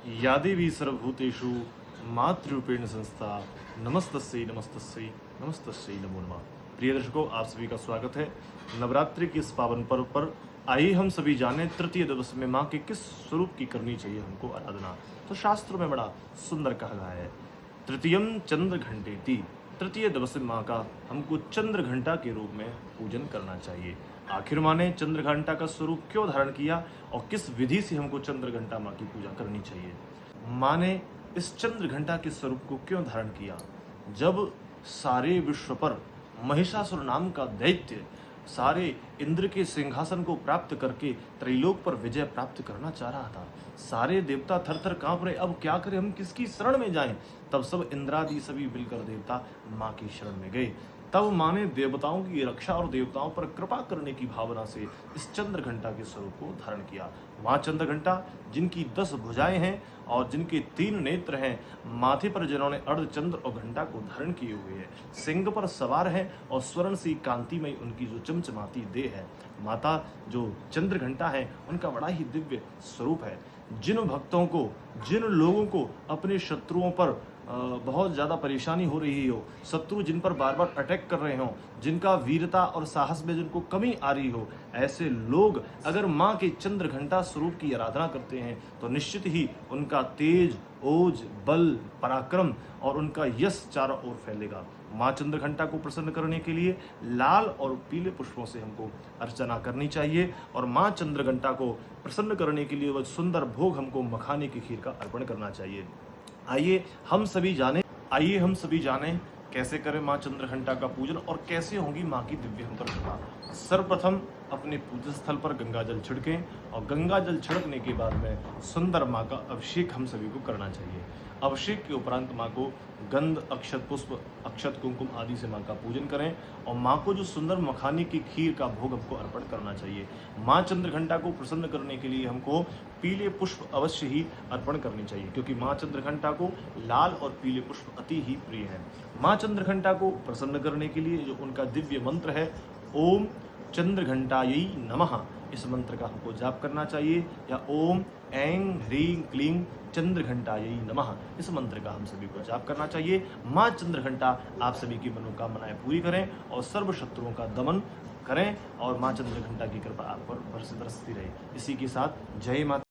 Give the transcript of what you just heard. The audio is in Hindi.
या देवी सर्वभूतेषु मातृरूपेण संस्था नमस्तस्यै नमस्तस्यै नमस्तस्यै नमो नमः। प्रिय दर्शकों, आप सभी का स्वागत है नवरात्रि के इस पावन पर्व पर। आइए हम सभी जानें तृतीय दिवस में माँ के किस स्वरूप की करनी चाहिए हमको आराधना। तो शास्त्रों में बड़ा सुंदर कहा गया है, तृतीयम चंद्र घंटेति। तृतीय दिवस में माँ का हमको चंद्र घंटा के रूप में पूजन करना चाहिए। आखिर माँ ने चंद्र घंटा का स्वरूप क्यों धारण किया और किस विधि से हमको चंद्र घंटा माँ की पूजा करनी चाहिए। माँ ने इस चंद्र घंटा के स्वरूप को क्यों धारण किया? जब सारे विश्व पर महिषासुर नाम का दैत्य सारे इंद्र के सिंहासन को प्राप्त करके त्रैलोक पर विजय प्राप्त करना चाह रहा था, सारे देवता थर थर कांप रहे, अब क्या करें, हम किसकी शरण में जाएं। तब सब इंद्रादि सभी मिलकर देवता माँ की शरण में गए। तब माँ ने देवताओं की रक्षा और देवताओं पर कृपा करने की भावना से इस चंद्र घंटा के स्वरूप को धारण किया। माँ चंद्र घंटा जिनकी 10 भुजाएं हैं और जिनके 3 नेत्र हैं, माथे पर जिन्होंने अर्धचंद्र और घंटा को धारण किए हुए हैं, सिंह पर सवार हैं और स्वर्ण सी कांतिमय उनकी जो चमचमाती देह है, माता जो चंद्र घंटा है उनका बड़ा ही दिव्य स्वरूप है। जिन भक्तों को, जिन लोगों को अपने शत्रुओं पर बहुत ज़्यादा परेशानी हो रही हो, शत्रु जिन पर बार बार अटैक कर रहे हों, जिनका वीरता और साहस में जिनको कमी आ रही हो, ऐसे लोग अगर माँ के चंद्र घंटा स्वरूप की आराधना करते हैं तो निश्चित ही उनका तेज, ओज, बल, पराक्रम और उनका यश चारों ओर फैलेगा। माँ चंद्र घंटा को प्रसन्न करने के लिए लाल और पीले पुष्पों से हमको अर्चना करनी चाहिए और माँ चंद्र घंटा को प्रसन्न करने के लिए वह सुंदर भोग हमको मखाने की खीर का अर्पण करना चाहिए। आइए हम सभी जानें कैसे करें माँ चंद्र घंटा का पूजन और कैसे होगी माँ की दिव्य हम पर कृपा। सर्वप्रथम अपने पूजन स्थल पर गंगा जल छिड़कें और गंगा जल छिड़कने के बाद में सुंदर माँ का अभिषेक हम सभी को करना चाहिए। अभिषेक के उपरांत माँ को गंध, अक्षत पुष्प, अक्षत कुमकुम आदि से माँ का पूजन करें और माँ को जो सुंदर मखाने की खीर का भोग हमको अर्पण करना चाहिए। माँ चंद्र घंटा को प्रसन्न करने के लिए हमको पीले पुष्प अवश्य ही अर्पण करनी चाहिए, क्योंकि माँ चंद्र घंटा को लाल और पीले पुष्प अति ही प्रिय है। माँ चंद्र घंटा को प्रसन्न करने के लिए जो उनका दिव्य मंत्र है, ओम चंद्र घंटायै नमः, इस मंत्र का हमको जाप करना चाहिए, या ओम ऐं ह्रीं क्लीं चंद्र घंटायै नमः, इस मंत्र का हम सभी को जाप करना चाहिए। माँ चंद्र घंटा आप सभी की मनोकामनाएं पूरी करें और सर्व शत्रुओं का दमन करें और माँ चंद्र घंटा की कृपा आप पर बरसती रहे। इसी के साथ जय माता।